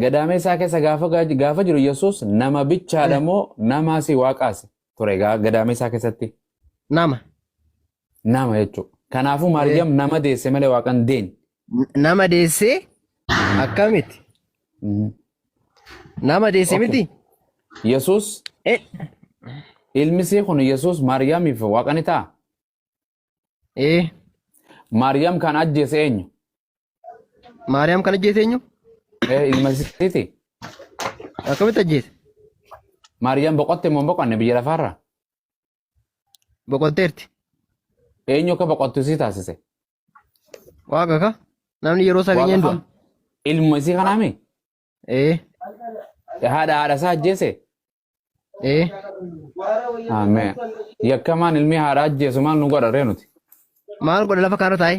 gadaamee isaa keessa gaafa jiru Yesuus nama bichaadha moo nama si waaqaase ture gadaamee isaa keessatti nama jechuudha. Kanaafuu Maariyaam nama deesse malee waaqan deen. nama deesse akkamiti nama deesse miti Yesuus ilmi isii kun Yesuus Maariyaamiif waaqa ni ta'a. Maariyaam kan ajjeese eenyu? Maariyaam kan ajjeese eenyu? Ilma isiiti. Akkamitti ajjeese? Maariyaam boqotte moo boqonne biyya lafaarra? Boqotteerti. Eenyu akka boqottu isii taasise? Waaqa ka? Namni yeroo isaa keenyan du'a. Ilma isii kanaami? Haadha isaa ajjeese? Ameen. Yakkamaan ilmi haadha ajjeesu maal nu godha ree nuti? Maal godha lafa kaarra taa'e?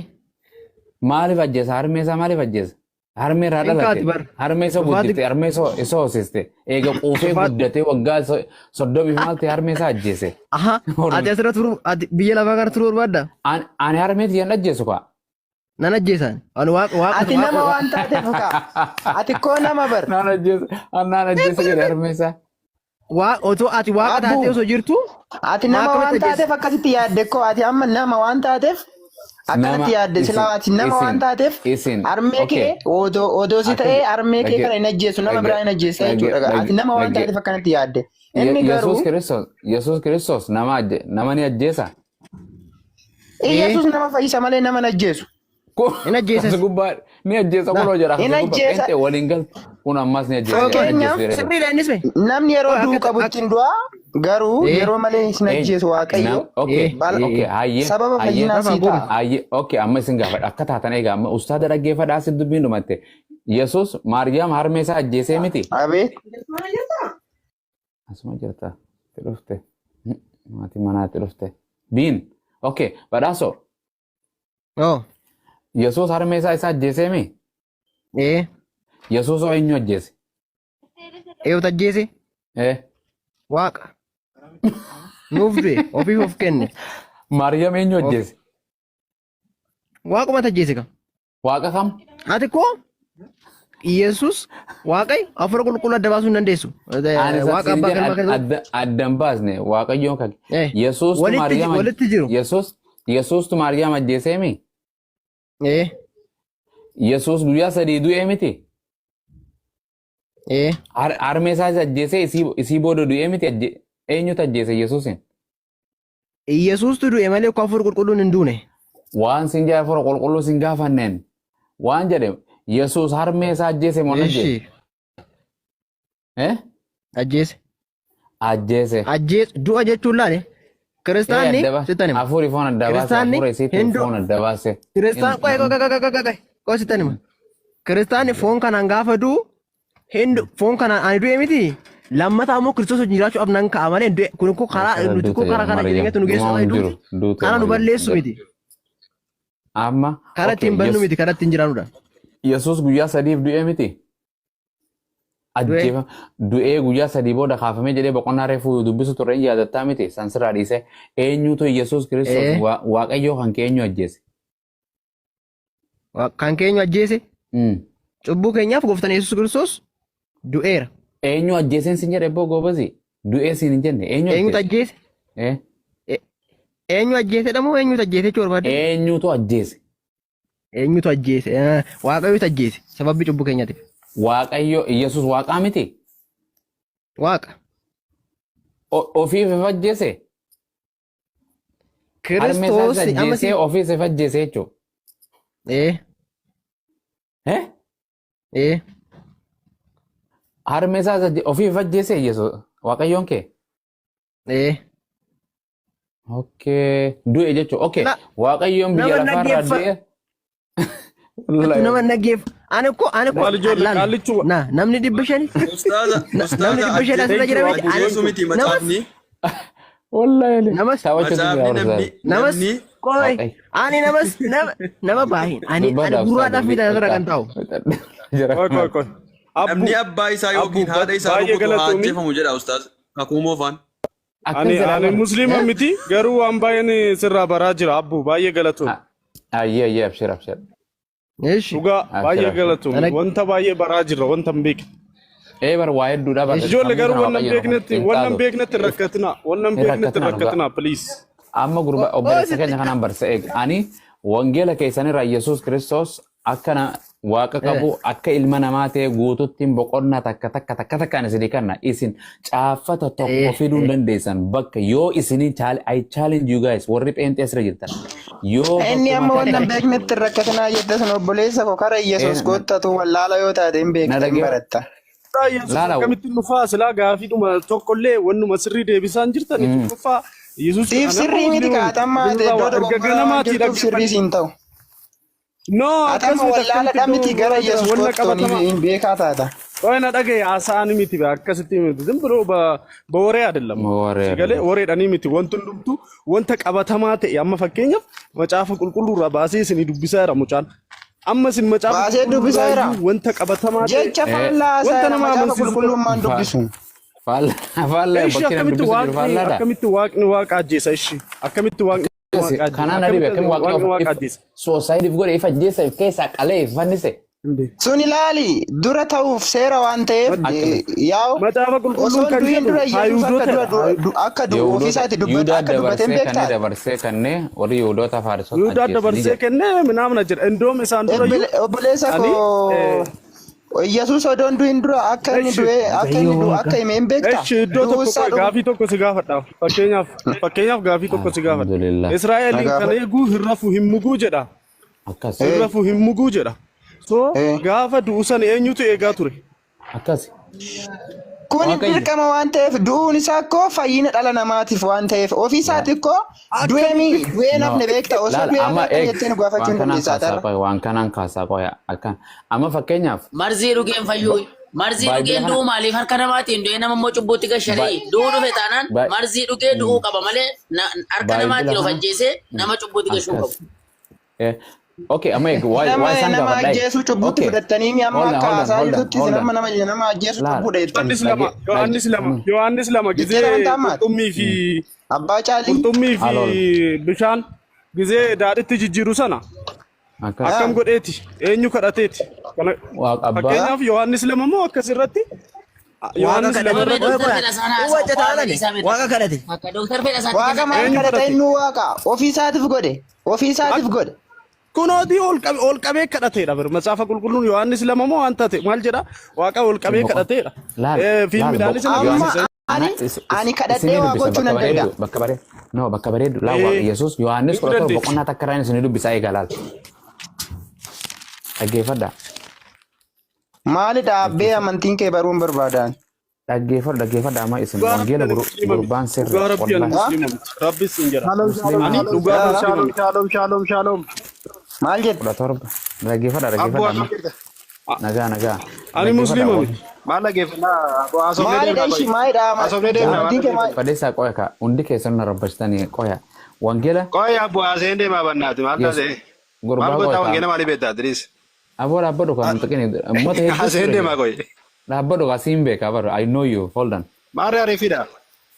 Maaliif ajjeesa? Harmee isaa maaliif ajjeesa? Harmee irraa dhalate. Harmee isa guddiste, harmee isa hoosiste. Eega quufee guddatee waggaa 30 maal ta'e harmee isaa ajjeese. Ati asirra turu biyya lafaa kana turu barbaadda? Ani harmee tiyyan ajjeesu kaa. Nan ajjeesan. Ati nama waan taateef kaa. Ati koo nama bar. Naan ajjeesa jedhe harmee isaa. Otoo ati waaqa taatee osoo jirtu? Ati nama waan taateef akkasitti yaadde koo. Ati amma nama waan taateef akkanatti yaadde silaa ati nama waan taateef harmee kee odoo si ta'ee harmee kee kana hin ajjeesu nama biraa hin ajjeessa jechuudha. Ati nama waan taateef akkanatti yaadde. Inni garuu Yesuus Kiristoos nama ni ajjeesa. Yesuus nama fayyisa malee nama hin ajjeesu. Hin ajjeesa. Ni ajjeesa kuloo jira. Hin ajjeesa. Waliin gal kun ammas ni ajjeesa. Sirriidha innis mee? Namni yeroo du'u qabutti hin du'a garuu yeroo malee hin ajjeesu Waaqayyo. Sababa fayyinaa sii ta'a. Okay, amma isin gaafadha. Akka taatan egaa amma ustaada dhaggeeffadhaa si dubbiin dhumatte. Yesuus Maariyaam harmee isaa ajjeesee miti. Abeet. Asuma jirta. Itti dhufte. Maatii manaa itti dhufte. Biin. Okay, badhaasoo. Yesuus harmee isaa ajjeesee mi? Yesuus eenyu ajjeese? Eewwata ajjeese? Waaqa. Nuuf du'e ofiif of kenne. Maariyaam eenyu ajjeese? Waaqumatu ajjeese kam? Waaqa kam? Ati koo Yesuus Waaqayyo afur qulqulluu adda baasuu hin dandeessu. Waaqa abbaa galma keessatti. Addan baasne Waaqayyoon kan. Yesuus walitti jiru. Yesuustu Maariyaam ajjeesee mi? Yesuus guyyaa 3 du'ee miti? Harmee isaa ajjeesee isii booda du'ee miti? Eenyutu ajjeese Yesuusin? Yesuustu du'e malee akka afur qulqulluun hin duune. Waan sin jaa afur qulqulluu sin gaafanneen. Waan jedhe Yesuus harmee isaa ajjeese moo ajjeese? Ajjeese. Ajjeese. Du'a jechuun laale. Kiristaanni sittan hima. Afurii foon adda baase. Afurii isiitiin foon adda baase. Kiristaan qo'ee sittan hima. Kiristaanni foon kanaan gaafa du'u foon kanaan ani du'e miti. Lammataa immoo Kiristoos wajjin jiraachuudhaaf nan ka'a malee kun karaa nuti karaa kana jedhanii nu geessu kana nu balleessu miti. Amma karaa ittiin bannu miti karaa ittiin jiraannudha. Yesuus guyyaa 3 du'ee miti? Ajjeefa du'ee guyyaa 3 booda kaafamee jedhee boqonnaa reefuu dubbisu turre yaadataa miti sansiraa dhiise eenyutu Yesuus Kiristoos Waaqayyoo kan keenyu ajjeese? Kan keenyu ajjeese? Cubbuu keenyaaf gooftaan Yesuus Kiristoos du'eera. Eenyu ajjeeseen sin jedhe boo goobazi du'ee sin hin jenne eenyutu ajjeese? Eenyu ajjeesedha moo eenyutu ajjeese jechuu barbaadde? Eenyutu ajjeese? Eenyutu ajjeese? Waaqayyotu ajjeese sababii cubbuu keenyaatiif. Waaqayyo Yesuus Waaqaa miti? Waaqa. Ofiif ajjeese? Kiristoos ajjeesee ofiif ajjeese jechuudha. Harmee isaa ofiif ajjeese Yesuus Waaqayyoon kee? Okay. Du'e jechuudha. Okay. Waaqayyoon biyya lafaarraa du'e. Nama nageef. Ani ko namni 500. Namni 500 asirra jira miti. Yesuus miti macaafni. Wallahi. Namas koi. Ani nama bahin. Ani gurraadhaaf fida asirra kan ta'u. Namni abbaa isaa yookiin haadha isaa rukutu haa ajjeefamu jedha ustaaz. Kakuumoo faan. Ani muslima miti garuu waan baay'een sirraa baraa jira abbu baay'ee galatoon. Ayyee abshir. እሺ dhugaa baay'ee galatoomne wanta baay'ee baraa jirra wanta hin beekne. bar waa hedduudha bar. Ijoollee garuu wannan beeknetti rakkatina please. Amma gurba obboleessa keenya kanaan barsa eeg ani wangeela keessanirraa Yesuus Kiristoos akkana waaqa qabu akka ilma namaa ta'e guututtiin boqonnaa takkaan isinii kanna isin caaffata tokko fiduu dandeessan bakka yoo isinii I challenge you guys warri pheenxee asirra jirtan yoo inni amma wannan beeknetti rakkatinaa jedha sun obboleessa koo kara Yesuus goottatu wallaala yoo taate hin beektan baratta. Akkamitti dhufaa silaa gaafiidhuma tokkollee wannuma sirrii deebisaan jirtan dhufaa Yesuus sirrii miti kaatamaa ta'e sirrii siin ta'u. No, akkasuma wallaala dhamiti gara Yesuus goottoni hin beekaa taata. Qoyna dhagee haasa'an miti akkasitti miti ዝም ብሎ በወሬ አይደለም ሲገለ ወሬedhaan miti wanti hundumtu wanta qabatamaa ta'e amma fakkeenyaaf macaafa qulqulluurraa baasee isin dubbisaa jira mucaan amma isin macaafa baasee dubbisaa jira wanta qabatamaa ta'e jecha faallaa macaafa qulqullummaan dubbisu akkamitti waaqni waaqa ajjeesa ishi akkamitti waaqni kanaan adibe kan waaqni society godhe ifa jeessa keessa qalee fannise sun ilaali dura ta'uuf seera waan ta'eef yaa'u macaafa qulqulluun kan jedhu akka ofiisaatti dubbateen beektaa dabarsee kennee warri Yihuudoota Fariisota Yihuudaa dabarsee kennee minaamna jedha indoom isaan dura obboleessa koo Yesuus odoon du'in dura akka inni himeen beektaa? Iddoo tokko gaafii tokko si gaafadha. Fakkeenyaaf gaafii tokko si gaafadha. Israa'eliin kan eeguu hin rafu hin muguu jedha. Hin rafu hin muguu jedha. So gaafa du'u san eenyutu eegaa ture? Kun dirqama waan ta'eef du'uun isaa akkoo fayyina dhala namaatiif waan ta'eef ofii isaatiif koo du'ee namni beekta osoo du'ee jettee nu gaafachuun dandeessaa ta'a. Waan kanaan kaasaa qoya akkan amma fakkeenyaaf. Marzii dhugeen fayyuu marzii dhugeen du'u maaliif harka namaatiin du'ee nama immoo cubbuutti gasharii du'uu dhufe taanaan marzii dhugee du'uu qaba malee harka namaatiin of ajjeesee nama cubbuutti gashuu qabu. Okay, amma why san nama ajjeesu cubbuutti fudhattanii mi amma akka haasaa jirtutti nama ajjeesu cubbuudha jettanii. Yohaannis lama gizee qurxummii fi abbaa caalii qurxummii fi bishaan gizee daadhitti jijjiiru sana akkam godheeti eenyu kadhateeti. Fakkeenyaaf Yohaannis lama moo akkasirratti Yohaannis lama irratti waaqa kadhate. Waaqa maal kadhate inni waaqa ofiisaatiif godhe. Kunooti ol qabee kadhateedha bir macaafa qulqulluun Yohaannis lama moo wanta ta'e maal jedha waaqa ol qabee kadhateedha fiilmidhaanis ani kadhadhee waa gochuu nan danda'a. Bakka bareedu laa Yesuus Yohaannis 17 boqonnaa takka irraa isin dubbisaa eegalaal. Dhaggeeffadha. Maali dhaabbee amantiin kee baruun barbaadan? Dhaggeeffadha amma isin wangeela gurbaan sirri. Rabbi siin jedha. Shalom. Maal jedhu? Dhaggeeffadha amma. Nagaa. Ani musliima miti. Maal dhaggeeffannaa? Fadheessaa qoya ka hundi keessan na rabbashitanii qoya. Wangeela. Qoya bu'aaseen deemaa bannaati maal taasee? Maal goota wangeela maaliif beektaa Idris? Aboo dhaabbadhu kan mutaqini ummata hedduu. Aseen deemaa qoye. Dhaabbadhu ka siin beeka baru I know you hold on. Maaree ariifidha.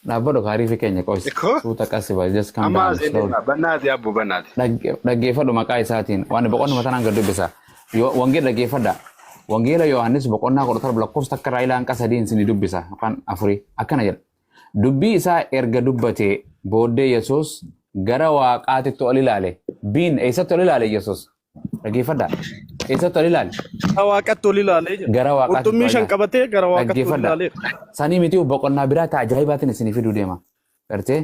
Dhaabbadhu ka ariifi keenya qoysi. Suuta qasiba just come down slowly. Bannaati abbu bannaati. Dhaggeeffadhu maqaa isaatiin waan boqonnuma tanaan gad dubbisa. Wangeela dhaggeeffadha. Wangeela Yohaannis boqonnaa 17 lakkoofsa takka irraa ilaa hanqa sadiin isin dubbisa yookaan afurii akkana jedha. Dubbii isaa erga dubbatee booddee Yesuus gara waaqaatitti ol ilaale. Biin eessatti ol ilaale Yesuus? Dhaggeeffadha. Eessatti ol ilaale? Waaqatti ol ilaale. Gara waaqaatti. Qurxummii shan qabatee gara waaqatti ol ilaale. Sanii miti boqonnaa biraa ta'a ajaa'ibaatiin isinii fiduu deema. Gartee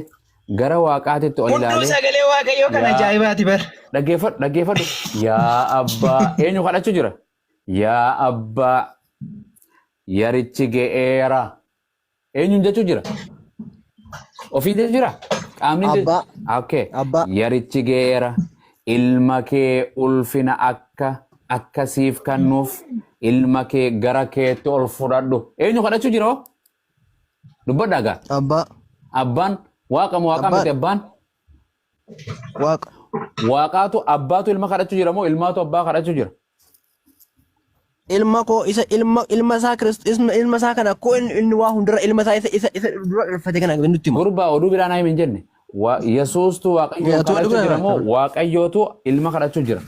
gara waaqaatitti ol ilaale. Hunduu sagalee waaqayyoo kan ajaa'ibaati bar. Dhaggeeffadhu. Yaa abbaa eenyu kadhachuu jira? Yaa abbaa yarichi ge'eera. Eenyuun jechuu jira? Ofii jechuu jira? Qaamni Abbaa. Okay. Abbaa. Yarichi ge'eera. Ilma kee ulfina akkasiif kennuuf ilma kee gara keetti ol fudhadhu. Eenyu kadhachuu jira? Dubbadhaa gaa. Abbaa. Abbaan waaqa moo waaqa miti abbaan? Waaqa. Waaqaatu abbaatu ilma kadhachuu jira moo ilmaatu abbaa kadhachuu jira? Ilma koo isa ilma isaa Kiristoos ilma isaa kana koo inni waa hundarra ilma isaa isa dura dhufate kana nutti himu. Gurbaa oduu biraa naa himin jenne. Yesuustu waaqayyoo kadhachuu jira moo waaqayyootu ilma kadhachuu jira?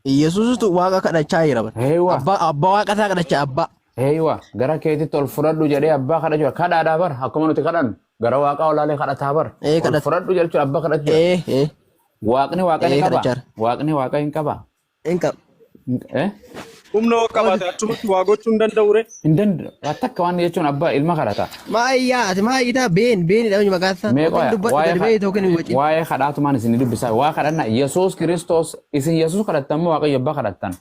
Yesuusitu waaqa kadhachaa jira bara. Heewa. Abbaa waaqataa kadhachaa abbaa. Heewa gara keetitti ol fudhadhu jedhee abbaa kadhachuu kadhaadhaa bar akkuma nuti kadhannu gara waaqaa olaalee kadhataa bar. Ol fudhadhu jechuun abbaa kadhachuu. Waaqni waaqa ni qaba. Waaqni waaqa hin qaba. Hin qaba. Humna qabaate achumatti waa gochuu hin danda'u ree. Hin danda'u. Takka waan jechuun abbaa ilma kadhata. Maayitaa beenidha maqaan isaa. Waa'ee kadhaatumaan isin dubbisaa. Waa kadhannaa Yesuus Kiristoos isin Yesuus kadhattan moo Waaqayyo abbaa kadhattan?